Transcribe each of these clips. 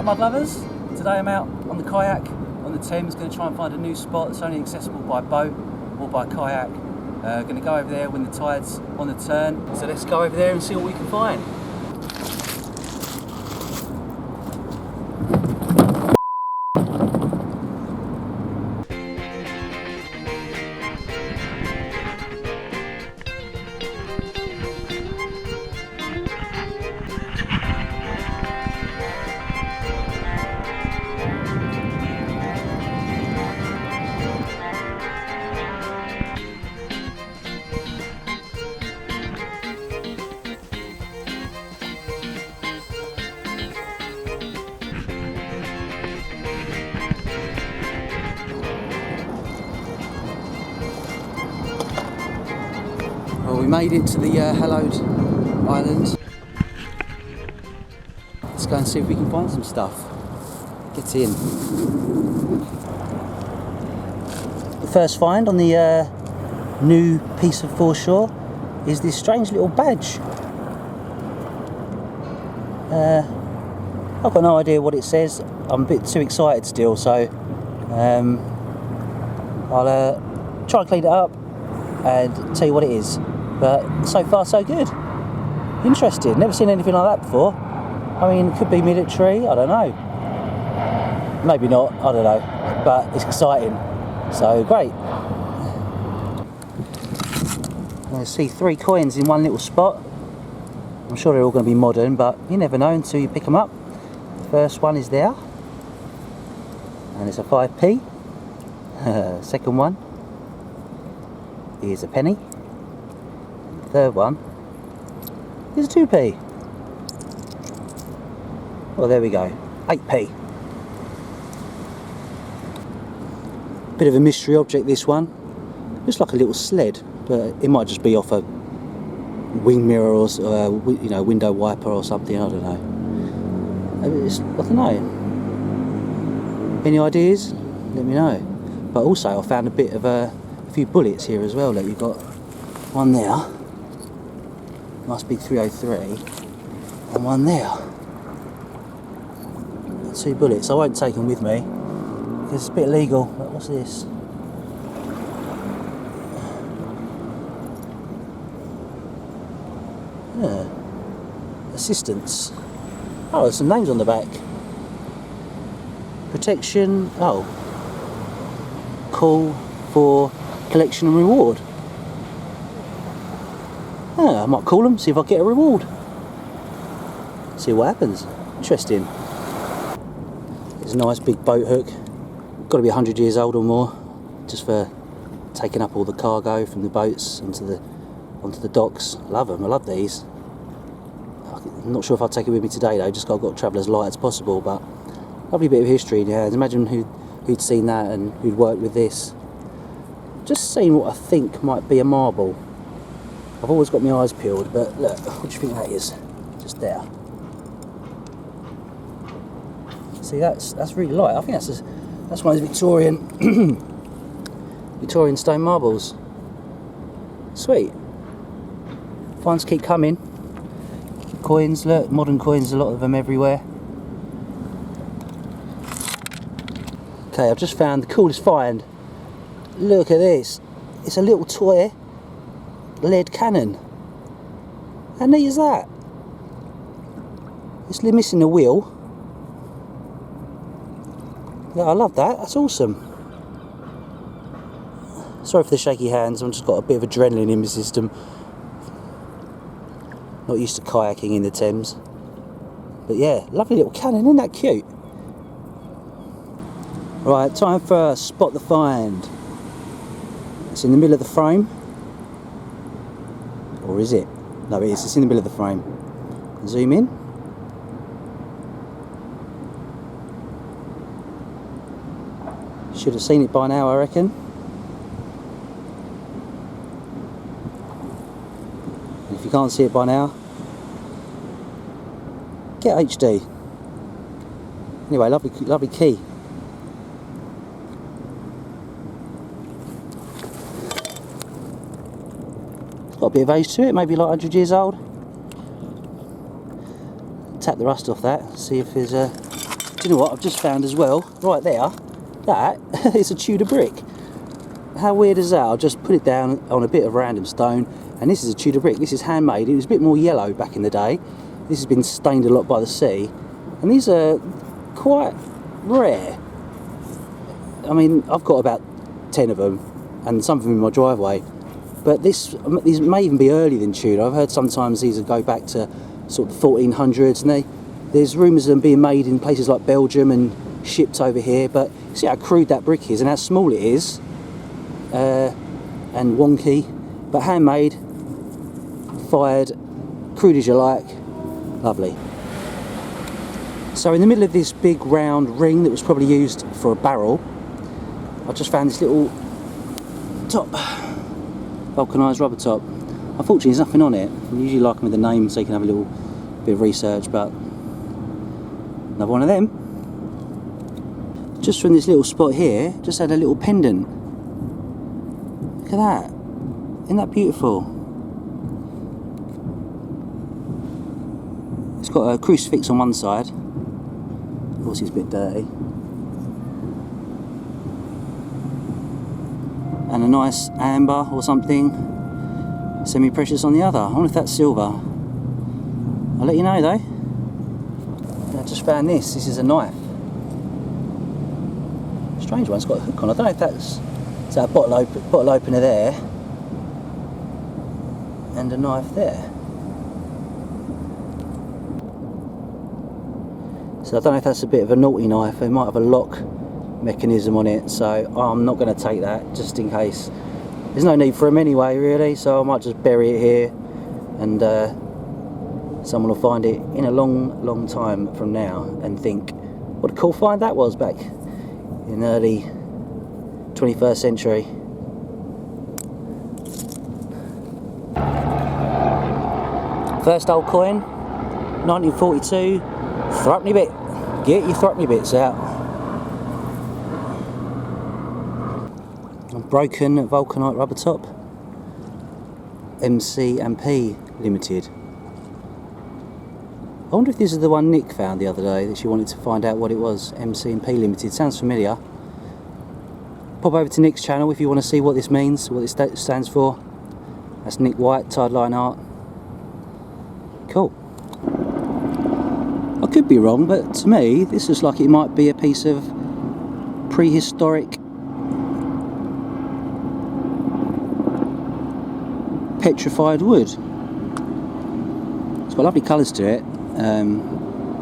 mud lovers, today I'm out on the kayak on the Thames, going to try and find a new spot that's only accessible by boat or by kayak. Going to go over there when the tide's on the turn, so let's go over there and see what we can find. Well, we made it to the hallowed island. Let's go and see if we can find some stuff. Get in. The first find on the new piece of foreshore is this strange little badge. I've got no idea what it says. I'm a bit too excited still, so I'll try and clean it up and tell you what it is. But so far so good. Interesting, never seen anything like that before. I mean, it could be military, I don't know. Maybe not, I don't know. But it's exciting, so great. I see 3 coins in one little spot. I'm sure they're all going to be modern, but you never know until you pick them up. The first one is there, and it's a 5p. Second one is a penny. Third one is a 2p. Well, there we go, 8p. Bit of a mystery object, this one. Looks like a little sled, but it might just be off a wing mirror or you know, window wiper or something. I don't know. I don't know. Any ideas? Let me know. But also, I found a few bullets here as well. Look, you've got one there. Must be 303, and one there. 2 bullets. I won't take them with me because it's a bit illegal. But what's this? Assistance. Oh, there's some names on the back. Protection. Oh, call for collection and reward. I might call them, see if I get a reward. See what happens. Interesting. There's a nice big boat hook. Got to be 100 years old or more, just for taking up all the cargo from the boats onto the docks. Love them. I love these. I'm not sure if I'll take it with me today though. Just got to travel as light as possible. But lovely bit of history in your hands. Imagine who'd seen that and who'd worked with this. Just seeing what I think might be a marble. I've always got my eyes peeled, but look, what do you think that is? Just there. See, that's really light. I think that's one of those Victorian stone marbles. Sweet. Finds keep coming. Coins, look, modern coins, a lot of them everywhere. Okay, I've just found the coolest find. Look at this. It's a little toy lead cannon. How neat is that? It's missing the wheel. Yeah, I love that. That's awesome. Sorry for the shaky hands. I've just got a bit of adrenaline in my system. Not used to kayaking in the Thames. But yeah, lovely little cannon. Isn't that cute? Right, time for spot the find. It's in the middle of the frame. Or is it? No, it is. It's in the middle of the frame. Zoom in. Should have seen it by now, I reckon. And if you can't see it by now, get HD. Anyway, lovely key. Got a bit of age to it, maybe like 100 years old. Tap the rust off that, see if there's you know what I've just found as well, right there, that is a Tudor brick. How weird is that? I'll just put it down on a bit of random stone, and this is a Tudor brick. This is handmade. It was a bit more yellow back in the day. This has been stained a lot by the sea, and these are quite rare. I mean, I've got about 10 of them, and some of them in my driveway. But these may even be earlier than Tudor. I've heard sometimes these go back to sort of the 1400s, and there's rumours of them being made in places like Belgium and shipped over here. But see how crude that brick is and how small it is, and wonky, but handmade, fired, crude as you like, lovely. So in the middle of this big round ring that was probably used for a barrel, I just found this little top, vulcanised rubber top. Unfortunately there's nothing on it. I usually like them with the name so you can have a little bit of research, but another one of them. Just from this little spot here, just had a little pendant. Look at that. Isn't that beautiful? It's got a crucifix on one side. Of course it's a bit dirty. And a nice amber or something, semi-precious on the other. I wonder if that's silver. I'll let you know though. I just found this. This is a knife. Strange one. It's got a hook on. I don't know if that's a bottle opener there, and a knife there. So I don't know if that's a bit of a naughty knife. It might have a lock mechanism on it, so I'm not going to take that just in case. There's no need for them anyway really, so I might just bury it here, and someone will find it in a long time from now and think what a cool find that was back in early 21st century. First old coin, 1942, threepenny bit. Get your threepenny bits out. A broken vulcanite rubber top. MC&P Limited. I wonder if this is the one Nick found the other day that she wanted to find out what it was. MC&P Limited. Sounds familiar. Pop over to Nick's channel if you want to see what this means, what this stands for. That's Nick White, Tideline Art. Cool. I could be wrong, but to me this looks like it might be a piece of prehistoric petrified wood. It's got lovely colours to it.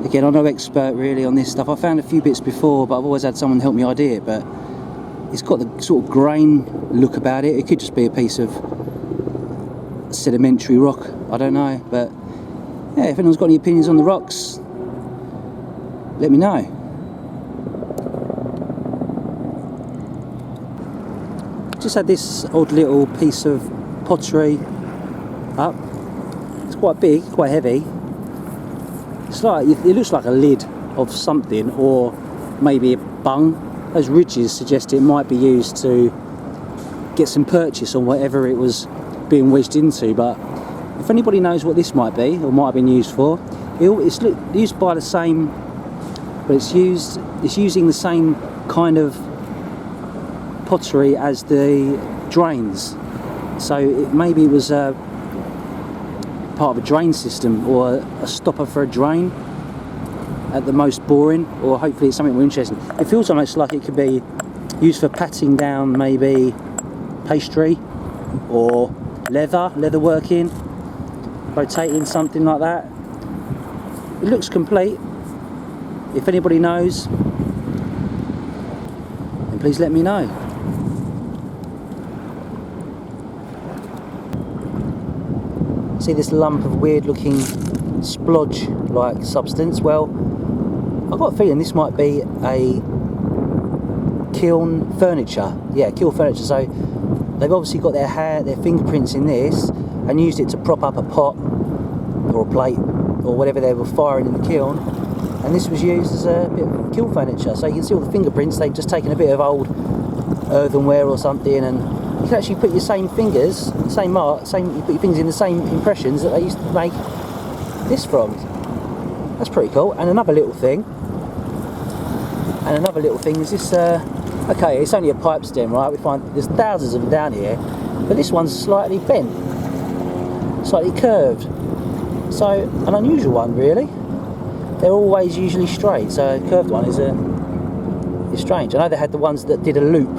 Again, I'm no expert really on this stuff. I found a few bits before, but I've always had someone help me ID it. But it's got the sort of grain look about it. It could just be a piece of sedimentary rock. I don't know. But yeah, if anyone's got any opinions on the rocks, let me know. Just had this odd little piece of pottery up. It's quite big, quite heavy. It's like, it looks like a lid of something, or maybe a bung. Those ridges suggest it might be used to get some purchase on whatever it was being wedged into. But if anybody knows what this might be, or might have been used for, it's used by the same, but it's using the same kind of pottery as the drains. So maybe it was part of a drain system, or a stopper for a drain at the most boring, or hopefully it's something more interesting. It feels almost like it could be used for patting down maybe pastry or leather working, rotating, something like that. It looks complete. If anybody knows, then please let me know. See this lump of weird looking splodge like substance? Well, I've got a feeling this might be a kiln furniture. Yeah, kiln furniture. So they've obviously got their fingerprints in this and used it to prop up a pot or a plate or whatever they were firing in the kiln, and this was used as a bit of kiln furniture. So you can see all the fingerprints. They've just taken a bit of old earthenware or something, and you can actually put your same fingers, you put your fingers in the same impressions that they used to make this from. That's pretty cool. And another little thing, And another little thing is this, okay, it's only a pipe stem, right? We find there's thousands of them down here, but this one's slightly bent, slightly curved. So, an unusual one, really. They're always usually straight, so a curved one is strange. I know they had the ones that did a loop,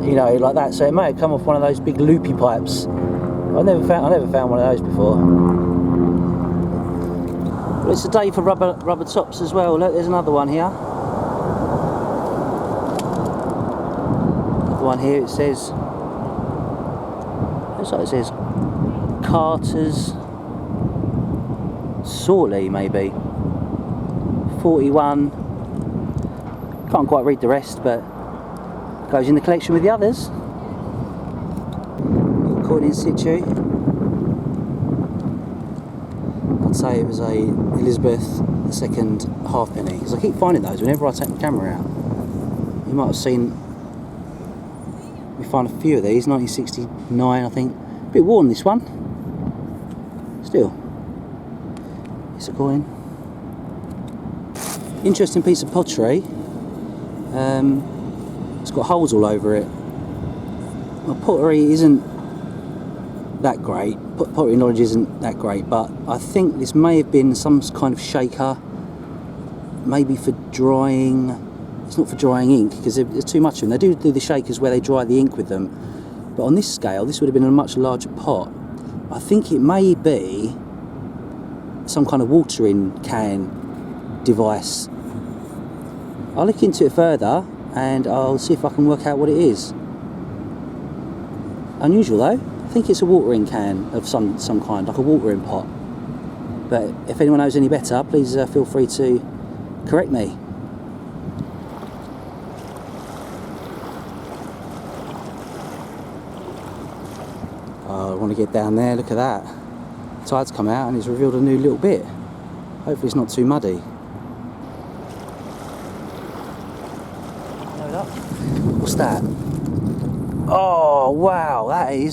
you know, like that, so it may have come off one of those big loopy pipes. I never found one of those before. But it's a day for rubber tops as well. Look, there's another one here. Another one here. It says, looks like it says Carter's Sortley, maybe 41. Can't quite read the rest, but goes in the collection with the others. Coin in situ. I'd say it was a Elizabeth II halfpenny, because I keep finding those whenever I take the camera out. You might have seen we find a few of these. 1969, I think. A bit worn, this one. Still, it's a coin. Interesting piece of pottery. It's got holes all over it. Well, pottery isn't that great. Pottery knowledge isn't that great, but I think this may have been some kind of shaker, maybe for drying. It's not for drying ink, because there's too much of them. They do the shakers where they dry the ink with them, but on this scale this would have been a much larger pot. I think it may be some kind of watering can device. I'll look into it further and I'll see if I can work out what it is. Unusual though. I think it's a watering can of some kind, like a watering pot. But if anyone knows any better, please feel free to correct me. Oh, I want to get down there, look at that. The tide's come out and it's revealed a new little bit. Hopefully it's not too muddy. What's that? Oh wow, that is